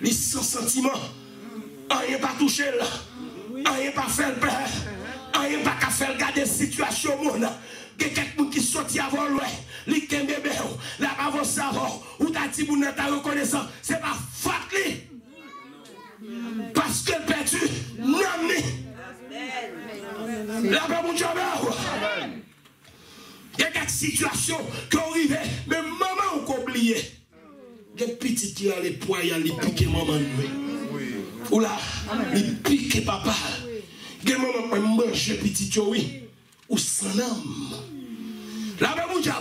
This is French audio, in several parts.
il sans sentiment, rien pas touché, rien pas fait le père, rien pas faire garder la situation. Il y a quelqu'un qui sortit avant lui, il qui est bébé, là avant savoir, ou t'as dit pour ta reconnaissance, c'est pas faute. Parce que perdu, non, là bas mon Dieu, il y a quelques situations qui arrivent, mais maman on oublié. Il y a petit qui a les poids, il a les piqué maman. Ou là, il pique papa. Il y a maman qui mange petit oui, ou sans âme. Là bas mon Dieu,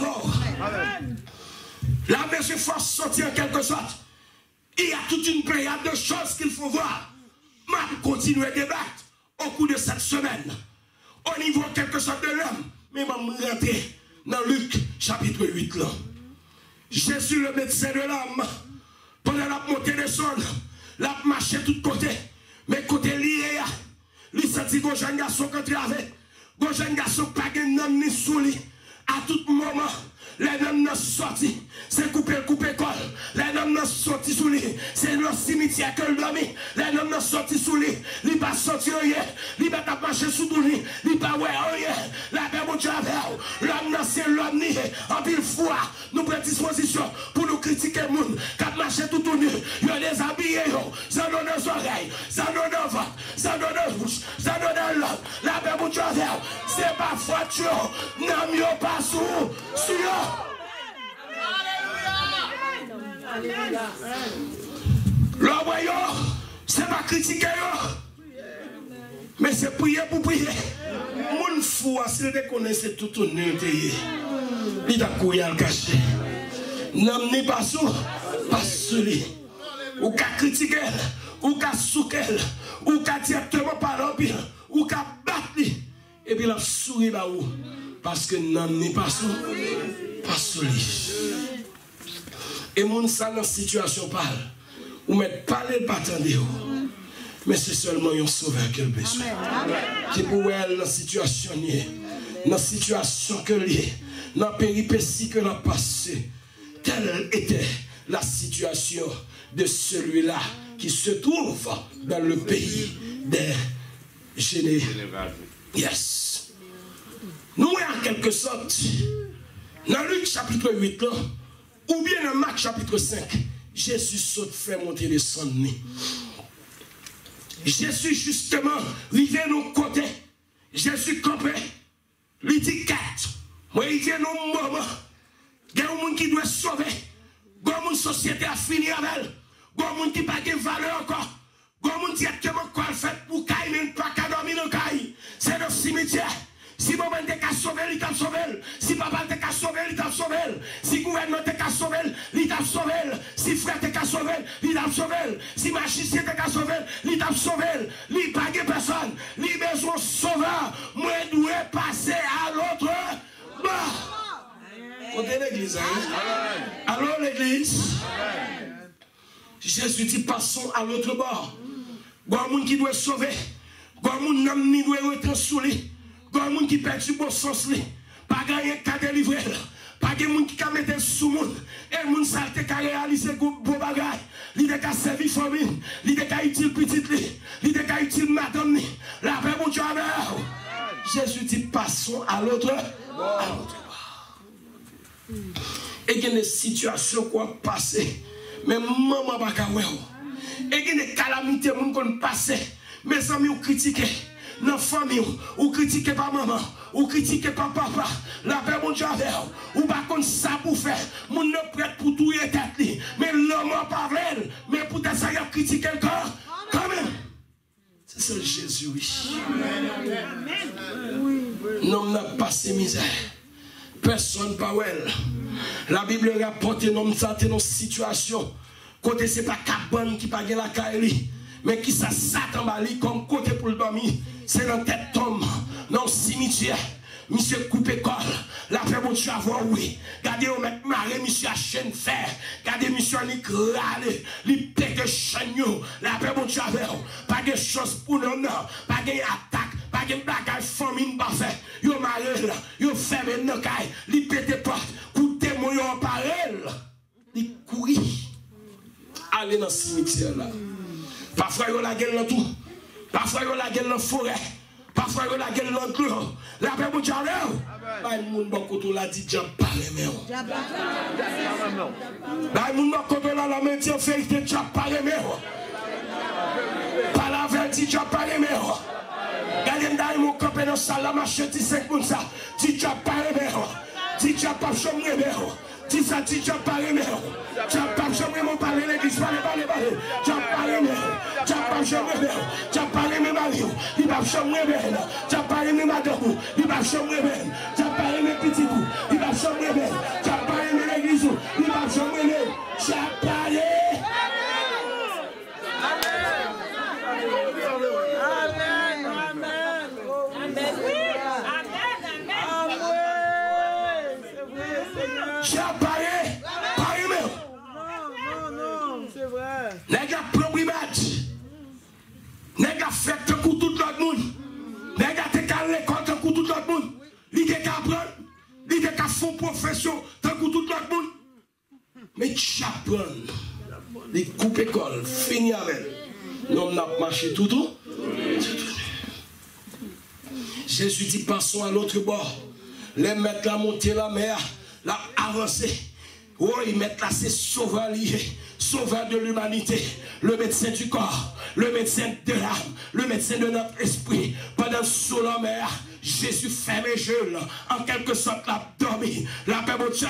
là monsieur force sortir en quelque sorte. Il y a toute une période de choses qu'il faut voir. Je continue à débattre au cours de cette semaine. Au niveau quelque chose de l'homme, mais je vais rentrer dans Luc chapitre 8 là. Jésus le médecin de l'âme, pendant la montée des sons, la marché de tous côtés, mais côté lié, il sentit que jeune garçon qui travaille, que jeune garçon pas de nom ni sous lui, à tout moment. Les noms sont sortis, c'est couper col. Les noms sont sortis sous lui, c'est le cimetière que le dormi. Les noms sont sortis sous lui, il n'est pas sorti rien, il va pas marcher sous tout lui, il n'est pas ouais rien. La paix mon Dieu avec l'homme c'est l'homme ni en pile foi. Nous prenons disposition pour nous critiquer le monde, quand marcher tout nu, il y a des habillés, ça donne nos oreilles, ça donne nos ventres, ça donne nos bouches, ça donne l'homme. La paix mon Dieu avec c'est pas voiture, non mieux pas sous. Le voyons, c'est pas critiquer, mais c'est prier pour prier. Mon fou, s'il reconnaissait tout au nez, il a couru à le cacher. N'amenez pas ça, pas celui. Ou qu'à critiquer, ou qu'à souquer, ou qu'à directement parler, ou qu'à battre, et puis la souris là où. Parce que n'amenez pas ça, pas celui. Et mon ça dans la situation parle. Ou mettre parler pas attendez. Mais c'est seulement un sauveur qu'elle besoin. Qui pour elle dans la situation dans la situation que liée, dans la péripétie que l'on passé. Telle était la situation de celui-là qui se trouve dans le pays des Générations. Yes. Nous, en quelque sorte, dans Luc chapitre 8, là, ou bien dans Marc chapitre 5, Jésus saute fait monter les sons. Jésus, justement, arrivé à nos côtés. Jésus campé. Il dit 4. Moi, il dit nos moments. Il y a un monde qui doit sauver. Il y a une société à finir avec elle. Il y a un monde qui n'a pas de valeur encore. Il y a un monde qui a directement quoi fait pour qu'il n'y ait pas qu'à dormir dans le caille. C'est le cimetière. Si maman te ka sauvé, il t'a sauvé. Si papa te ka sauvé, il t'a sauvé. Si gouvernement te ka sauvé, il t'a sauvé. Si frère te ka sauvé, il t'a sauvé. Si magicien te ka sauvé, il t'a sauvé. Il pas de personne. Il besoin sauveur. Moi dois passer à l'autre bord. Côté l'église. Alors l'église. Jésus dit passons à l'autre bord. Il y a un monde qui doit sauver. Il y a un monde qui doit être sous lui. Il y a un monde qui perd du bon sens, pas gagner qu'à délivrer, pas de monde qui a mettre sous monde, et le monde salte qu'à réaliser beau bagage, l'idée qu'à servir famille, l'idée qu'à utile petite, l'idée qu'à utile madame, la paix mon Dieu avec. Jésus dit passons à l'autre bord. Et il y a des situations qu'on passe, mais maman va pas voir. Et il y a des calamités qu'on passe, mes amis ont critiqué. Dans la famille, ou critiquez pas maman, ou critiquez pas papa, la paix mon Dieu avec ou pas contre ça pour faire, mon ne prête pour tout et tête, mais l'homme en parle, mais pour ça il a critiqué le corps, quand même. C'est ça Jésus, oui. L'homme n'a pas ses misères, personne pas elle. La Bible rapporte l'homme ça dans une situation, côté c'est pas cabane qui pague la caille, mais qui ça Satan bali comme côté pour le dormir. C'est dans tête tombe, dans le cimetière. Monsieur coupé col, la paix mon Dieu avoir oui. Gardez au mettre marée, monsieur à chaîne fer. Gardez monsieur à crâler, li pète de chagnon. La paix mon Dieu avoir. Pas de choses pour nous, pas de attaque, pas de bagage famine pas fait. Yo marée là, yo fermé nos cailles, li pète porte, coûtez mon yo en parole. Li courir aller dans le cimetière là. Parfois, il y a la gueule dans tout. Parfois, il y a la gueule dans la forêt. Parfois, il y a la gueule dans le clos. La paix pour Dieu. Bah, il monde beaucoup l'a dit, Dieu pas aimé. Bah, il monde beaucoup la métier fait que Dieu pas aimé. Par la vertu, Dieu pas aimé. Regardez mon campé dans la salle, la marche, 5 comme ça. Dieu pas aimé. Dieu pas aimé. Si ça dit, tu n'as pas aimé. Tu n'as pas jamais parlé l'église. Tu n'as pas aimé. Tu n'as pas aimé. Tu n'as pas jamais. Tu n'as pas aimé Mario. Il va jamais aimé. Tu n'as pas aimé madame. Il va jamais aimé. Tu n'as pas aimé petit coup. Il va jamais aimé. Tu n'as pas aimé l'église. Il va jamais aimé. Tu n'as pas aimé. Les gars propriétaires, les gars fait un coup tout l'autre monde, les gars te calent l'école un coup tout l'autre monde, les gars apprennent, les gars font profession un coup tout l'autre monde. Mais tu apprends, les coupes école, fini avec, l'homme n'a pas marché tout. Jésus dit passons à l'autre bord, les mettre la montée la mer, la avancer. Oh, ils mettent là, c'est sauveur lié, sauveur de l'humanité, le médecin du corps, le médecin de l'âme, le médecin de notre esprit. Pendant sous la mer, Jésus ferme les yeux, en quelque sorte, l'a dormi. La paix de Dieu,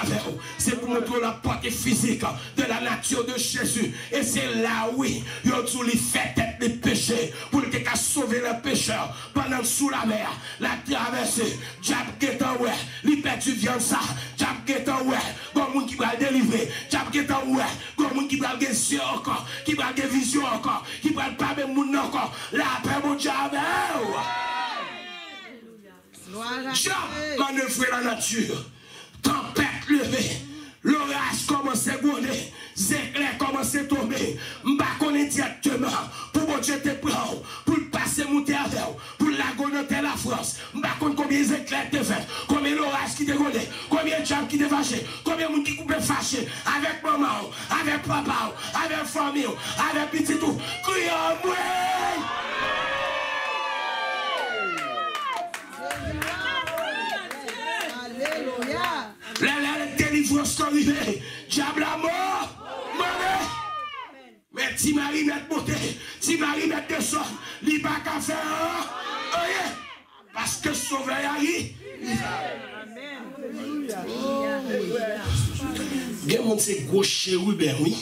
c'est pour montrer la portée physique de la nature de Jésus. Et c'est là, oui, il a tout fait tête les péchés, pour qu'il ait sauvé le pécheur. Pendant sous la mer, la traversée, Diable qui est en ouais, il perd du viande ça, Diable qui est en ouais, comme monde qui va le délivrer, Diable qui est en ouais, comme monde qui va le vision encore, qui va le vision encore, qui va le pas même monde encore. La paix de Dieu, Dieu manœuvre la nature, tempête levée, l'orage commence à gronder, les éclairs commencent à tomber. Je ne connais pas directement pour Dieu te prendre, pour passer monter avec, pour la gonner la France. Je ne connais pas combien d'éclairs te fait, combien l'orage qui te grondé, combien de gens qui te fâché, combien de gens qui coupent fâché avec maman, avec papa, avec famille, avec petit tout. Criez en moi! La délivrance arrivée, diable à mort, mauvais. Mais si Marie met beauté, si Marie met de son, il n'y a pas qu'à faire. Parce que sauveur arrive. Il y a un c'est gauche Ruben, oui,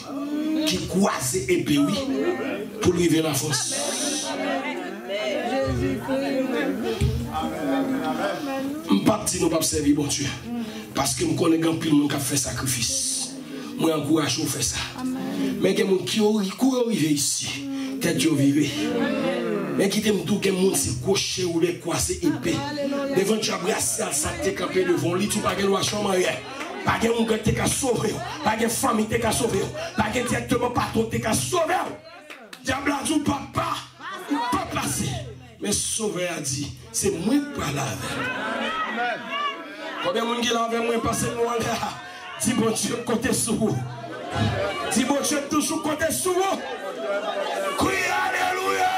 qui croise épée, oui, pour arriver à la force. Je ne pas nous pas servir bon Dieu. Parce que je connais grand pile monde qui a fait sacrifice. Moi encourage à faire ça. Mais il y a des gens qui arrivent ici, tête Dieu vivre. Mais qui t'aime tout, il y a des gens qui sont cochés ou les croisés épais. Devant tu as brassé, ça t'es campé devant lui, tu n'as pas de loi chambre rien. Pas de monde qui t'a sauvé, pas de famille qui t'a sauvé, pas de directement patron qui t'a sauvé. Diable a dit papa, il pas passer. Mais sauveur a dit, c'est moi qui parle avec. Combien de gens qui l'ont avec moi passer nous en l'air? Dis bon Dieu, côté sous vous. Dis bon Dieu, toujours côté sous vous. Crie alléluia.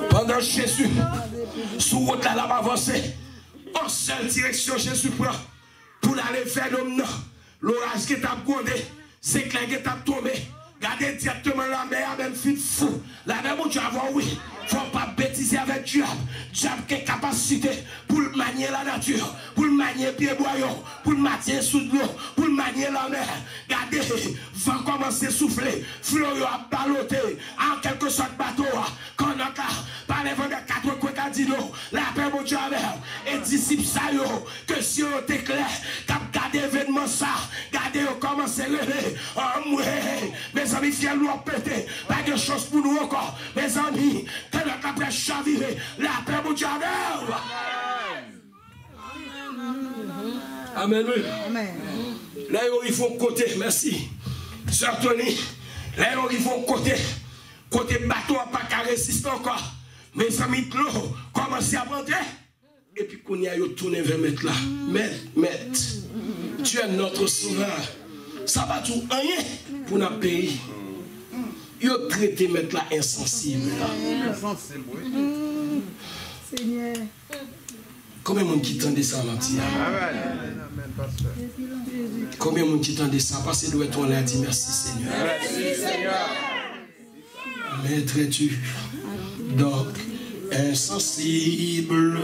Pendant Jésus, sous route là, l'a avancé. En seule direction, Jésus prend pour aller vers l'homme. L'orage qui t'a grondé, c'est clair qui t'a tombé. Gardez directement la mer, même fou. La mer, où tu vas voir, oui. Il ne faut pas bêtiser avec Dieu. Dieu a une capacité pour manier la nature, pour manier les pieds boyaux, pour manier sous l'eau, pour manier la mer. Regardez, vent commence à souffler, flot a baloté, en quelque sorte bateau. Quand on a par les vents de 4 coins cardinaux, la paix de Dieu et disciples ça que si on est clair, regardez l'événement ça, regardez comment c'est levé. Mes amis, fiers nous ont pété, pas de chose pour nous encore. Mes amis, que notre après chavirer, la paix de Dieu. Amen. Amen. Là, ils font côté, merci. Sœur Tony, là, ils font côté bateau n'a pas qu'à résister encore. Mes amis, l'eau commence à monter. Et puis, qu'on y a tourné vers mettre là. Mettre. Tu es notre sauveur. Ça va tout rien pour notre pays. Ils ont traité mettre là insensible. Seigneur. Combien de monde qui tendait ça, Mathia? Combien de monde qui tendait ça? Parce que nous être là dit merci, Seigneur. Merci, Seigneur. Mettrais-tu donc insensible,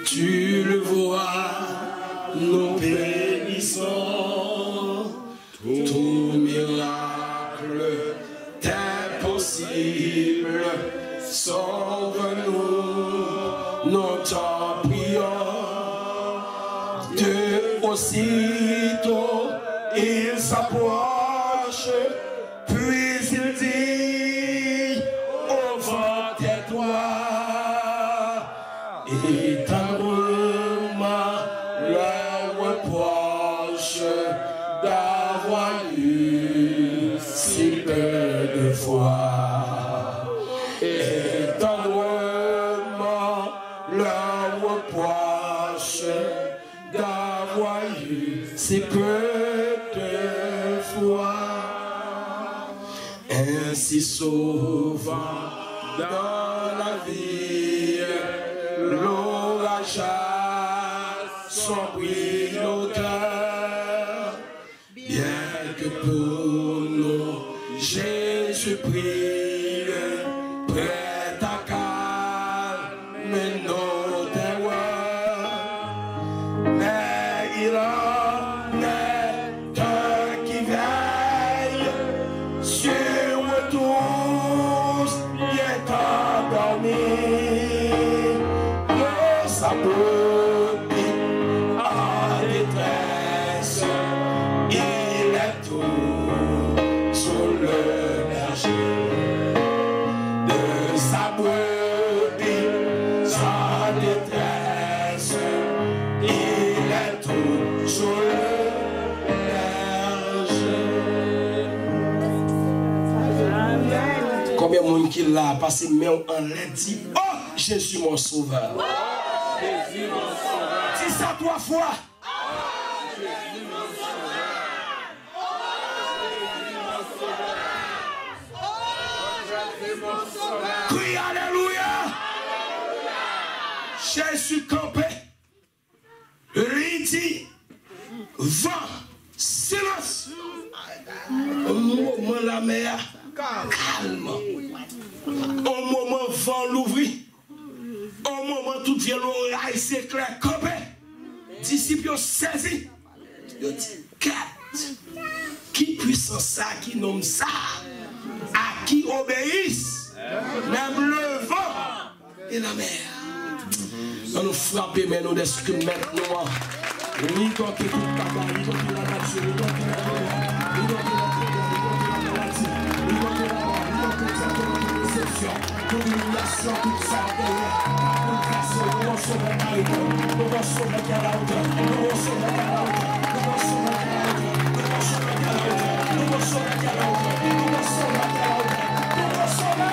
tu le vois, nous bénissons, tout miracle t'est possible, sauve-nous, nous t'en prions. De aussitôt il s'approche, puis il dit au vent tais-toi, étends-moi le reproche d'avoir eu si peu de foi. Étends-moi le reproche d'avoir eu si peu de foi. Ainsi souvent dans la vie, l'orage son bruit au cœur, bien que pour nous Jésus prie, prêt à calmer nos terreurs, mais il en est un qui veille sur tous, il est endormi. Sa brebis en détresse, il est tout sur le berger. De sa brebis en détresse, il est tout sur le berger. Combien de monde qui l'a passé mais on l'a dit, oh Jésus mon sauveur. Jésus mon sauveur. Dis ça 3 fois. Jésus mon sauveur. Jésus mon sauveur. Crie alléluia. Jésus campé. Il dit, vent, silence. Au moment la mer, calme. Au moment vent l'ouvrit. Au moment tout vient l'oreille s'éclaire, campé. Disciples saisi. Ils dit, qui puissance ça, qui nomme ça, à qui obéissent, même le vent et la mer. On nous frappe, mais nous d'esprit maintenant. Nous doit que tout tabac, nous doit que la nature, nous doit que la terre, nous doit que la maladie, nous doit que la mort, nous doit que la déception, toute l'humiliation, toute ça, nous casser, nous allons sauver la hauteur, nous allons sauver la hauteur, nous allons sauver la hauteur, nous allons sauver la hauteur, nous allons sauver la hauteur, nous allons sauver la hauteur, nous allons sauver la hauteur, nous allons sauver.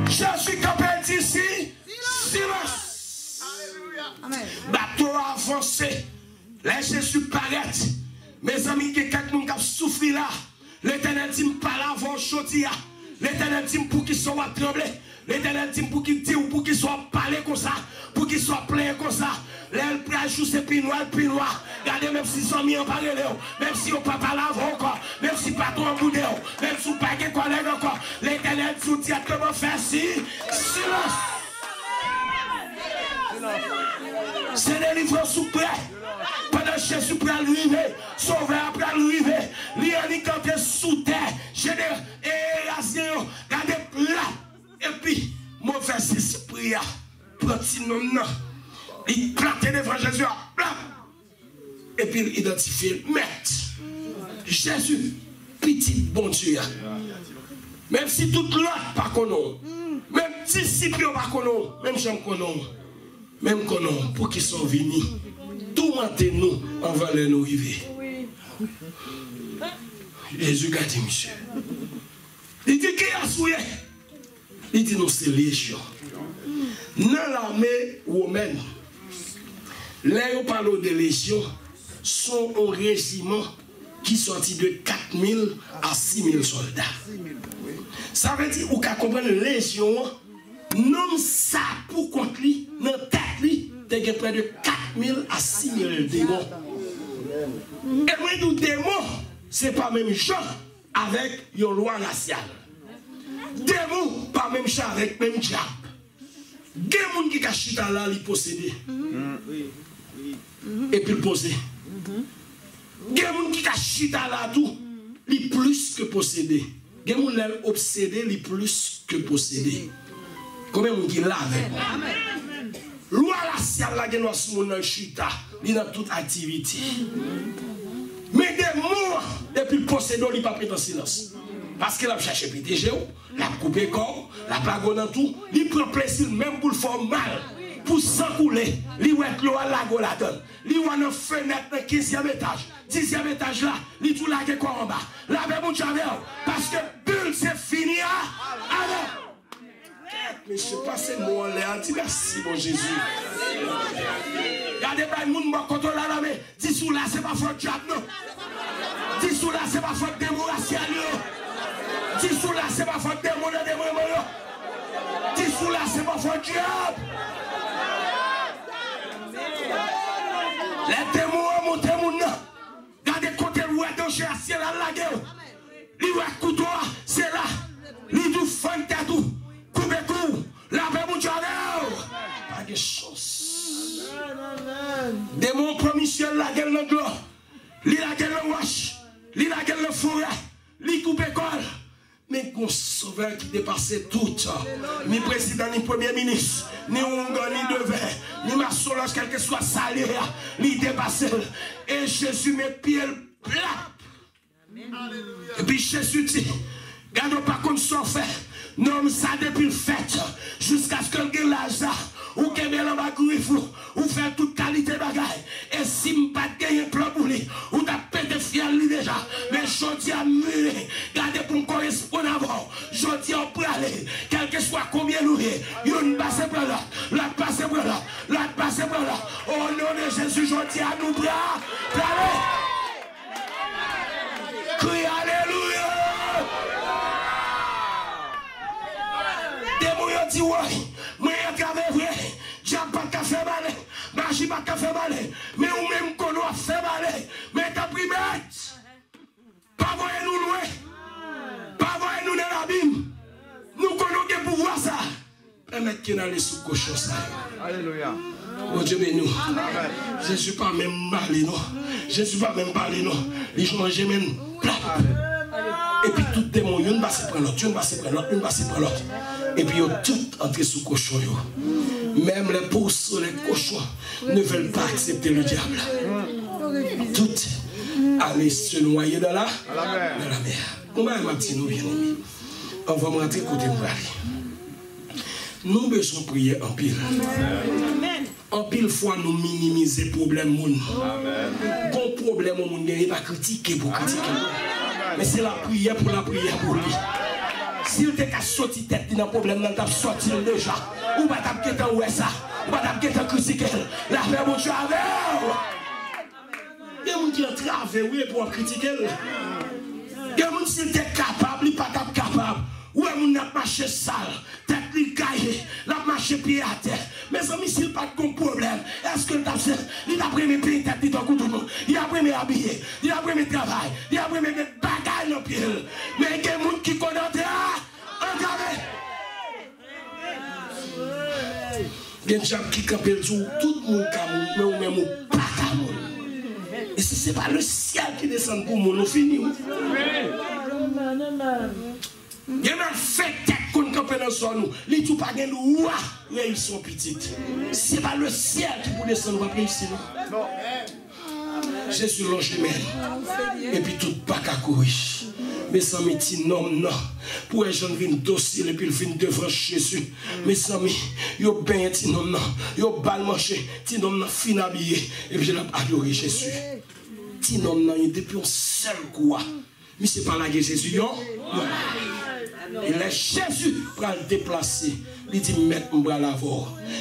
Jésus campé d'ici, silence. Bateau avancé, laisse Jésus paraître. Mes amis, il y a quelqu'un qui a souffert là. L'Éternel dit pas là avant chaudia. L'Éternel dit pour qu'ils soient tremblés. L'Éternel dit pour qu'ils disent ou pour qu'ils soient parlés comme ça. Pour qu'ils soient pleins comme ça. L'aile prêche c'est plus noir. Regardez, même si sont mis en parallèle, même si on ne peut pas laver encore, même si pas trop en boudé, même si on ne peut pas de collègue encore. L'Éternel dit comment faire si silence. C'est des livres sous prêt. Pendant que Jésus prend l'arrivée, sauveur après l'arrivée, l'Ioni quand est sous terre, général et rasé, regardez là. Et puis, mauvais esprit, petit nom, il plante devant Jésus, et puis il identifie, maître, Jésus, petit bon Dieu. Même si tout l'autre pas connaît, même disciples pas connaît, même gens connaît, même connaît, pour qu'ils soient venus, tout nous on va les nous arriver. Jésus a dit, monsieur, il dit qui a souillé? Il dit, nous c'est légion. Dans l'armée romaine, là on parle de légions, sont un régiment qui sortit de 4000 à 6000 soldats. Ça veut dire, vous pouvez comprendre, légion, non ça pour contre lui, dans tête lui, il y a près de 4000 à 6000 démons. Et moi, nous démons, ce n'est pas même gens avec une loi raciale. Démons, pas même gens avec même diable. Il y a des gens qui ont chuté là, ils possédent. Et puis le poser. Il y a des gens qui ont chuté là, tout, ils plus que posséder. Il y a des gens qui ont obsédé, ils plus que posséder. Combien de gens qui l'ont avec moi? Loi raciale, la gueule dans le chuta, il dans toute activité. Mais des mots, depuis le possédant, il n'est pas pris en silence. Parce qu'il a cherché PTG, il a coupé corps, il a plagué dans tout, il prend plaisir même pour le faire mal, pour s'encouler, il va être l'eau à la gueule là-dedans. Il va dans la fenêtre dans le 15e étage, 10e étage là, il tout lagué quoi en bas. Là, mon chavel, parce que bulle c'est fini, alors. Mais je ne sais pas si moi, dis merci, mon Jésus. Regardez pas le monde qui est là, mais dis sous là, ce n'est pas faute diable, non. Dis sous là, ce n'est pas faute démocratie, dis sous là, ce n'est pas faute démon, dis sous là, ce n'est pas faute diable. Les démons montent mon nom. Regardez côté où est danger, c'est là, la gueule. L'ouest couteau, c'est là. L'idou fan tatou. Coupe-coup, la paix mon diable. Pas de chance. Démon promissionnel, la gueule de gloire. Li la gueule de wash. Li la gueule de forêt. Li coupe-école. Mais qu'on sauveur qui dépassait tout. Ni président, ni premier ministre, ni Ongan, ni Devin, ni ma Solange, quel que soit salaire, ni dépassé. Et Jésus met pied plat. Et puis Jésus dit, gardons pas comme ça fait. Non, ça depuis le fait, jusqu'à ce que le gars là, ou qu'il y ait un bagage, ou faire toute qualité de bagaille. Et si je ne pas gagner un plan pour lui, ou t'as pété fier lui déjà, mais je dis à mûrir, gardez pour me correspondre avant, je dis à aller, quel que soit combien nous est, une passe par là, l'autre passe par là, l'autre passe par là. Au nom de Jésus, je dis à nous bras, allez, crie alléluia. Dit ouais, mais il y a vrai, j'ai pas qu'à faire balai, magie pas qu'à faire balai, mais ou même qu'on doit faire balai, mais t'as pris bête, pas voyer nous loin, pas voyer nous dans l'abîme, nous connaissons pour voir ça, permettre qu'il n'aille sous cochon ça. Alléluia. Oh Dieu béni nous. Je ne suis pas même malé non, je ne suis pas même parlé non, les gens mangent même plat. Et puis tout démon, une va se prendre l'autre, une va se prendre l'autre, une va se prendre l'autre. Et puis ils ont tout entré sous cochon. Même les pousses, les cochons ne veulent pas accepter le diable. Tout aller se noyer dans la mer. Comment est-ce que nous bien aimés? On va rentrer côté de nous avons besoin de prier en pile. En pile fois, nous minimiser le problème. Bon problème, on ne pas critiquer pour critiquer. Mais c'est la prière pour lui. S'il te casse sorti tête dans le problème, il t'a sorti déjà. Ou pas t'as quitté où est ça? Ou pas t'as quitté critiquer? La paix, mon Dieu, avec. Il y a des gens qui ont travaillé pour critiquer. Il y a des gens qui sont capables, ils ne sont pas capables. Ou est-ce qu'on a marché sale, tête li caillé, la marché pied à terre. Mais amis, s'il n'y a pas de problème, est-ce que il a pris mes pieds tête dans le monde, il a pris mes habillés, il a pris mes travail, il a pris mes bagages dans le pied. Mais il y a des gens qui connaissent, regardez. Il y a des gens qui campent tout le monde, mais ou même pas de. Et si ce n'est pas le ciel qui descend pour nous, nous finissons. Il y a un fait tête qu'on campe dans son nous. Les tout pas gagnent nous, mais ils sont petites. Ce n'est pas le ciel qui peut descendre après ici. Non. Jésus longe les mains. Et puis tout pas qu'à courir. Mais sans mes petits noms, non. Pour les gens viennent docile et puis ils viennent devant Jésus. Mais sans mes, ils ont bien petit nom, non. Ils ont bal manché. Petit nom, non, fin habillé. Et puis je l'ai adoré Jésus. Petit nom, non, il est depuis un seul coup. Mais ce n'est pas la guerre Jésus, non? Et là, Jésus pour le déplacer. Il dit, mettre mon bras là.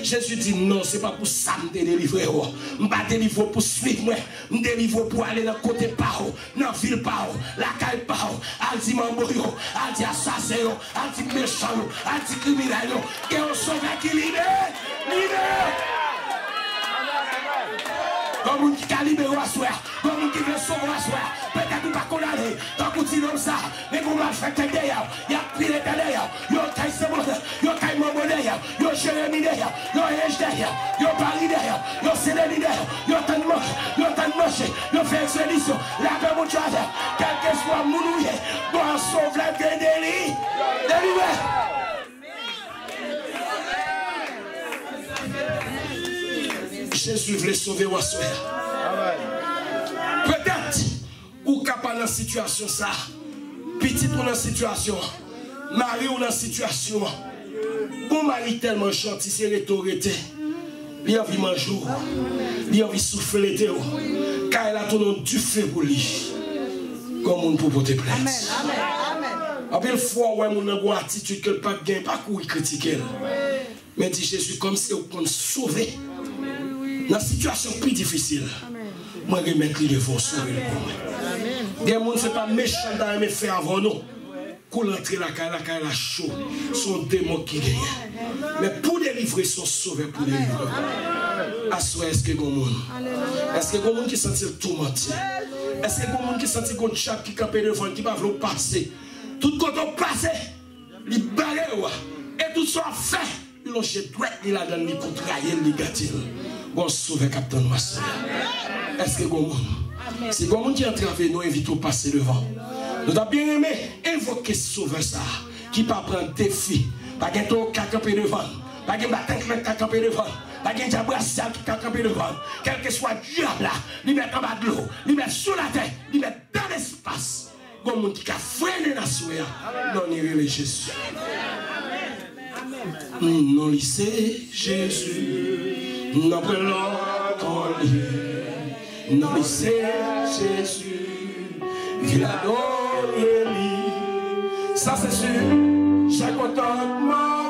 Jésus dit, non, ce n'est pas pour ça que je me délivre. Je ne vais pas délivrer pour suivre moi. Je me délivre pour aller dans le côté par dans la ville par la caille par elle dit mamboyo, elle dit assassin, elle dit méchant, elle dit criminel. Et on sauveur qui libère. Comme on qui a libéré à soi, comme on qui veut sauver à soi, peut-être pas qu'on a allé, tant qu'on dit comme ça, mais qu'on va faire derrière, il y a pris les derrière, il y a taille seconde, il y a taille mambo derrière, il y a Jérémie derrière, il y a Ège derrière, il y a Paris derrière, il y a Sénélie derrière, il y a tant de manches, il y a tant de manches, il y a fait expédition, la paix mon Dieu, quel que soit mon ouïe, bon sauve la gueule délit, délivré. Jésus voulait sauver ou assurer. Peut-être, ou capable dans la situation ça, petit ou dans la situation, mari ou dans la situation, bon mari tellement gentil, c'est rétorité. Il a envie de manger, il a envie de souffler, car il a tout le monde du feu pour lui. Comme on peut porter plainte. Après, une fois, où on a une attitude que le pas gain, pas courir critiquer. Mais dit Jésus, comme si on peut sauver. Dans la situation plus difficile, moi je vais mettre les devant sauver le monde. Des gens ne sont pas méchants dans les faits avant nous. Pour entrer la caille la chaud, son démon qui gagne. Mais pour délivrer, son sauveur pour délivrer. Est-ce que vous Est-ce que vous qui sentit tout mentir? Est-ce que vous qui sentit qu'on chaque qui campait devant, qui va vous passer? Tout quand on passe, il barre et tout ça fait. Il a jeté droit, il a donné pour trahir, il négatif. Bon, sauver Captain Noir. Est-ce que vous c'est comme qui entre avec nous, invite à passer devant. Nous avons bien aimé invoquer ce sauveur ça, qui ne peut pas prendre défi, pas de camper devant, pas de bataille qui camper devant, pas de diable qui camper devant, quel que soit le diable là, il met en bas de l'eau, il met sous la terre, il met dans l'espace. Comme qui a freiné la soie, non, il est Jésus. Non, lycée Jésus, non, l'autre non, lycée Jésus, qu'il a donné. Ça c'est sûr, chaque contentement.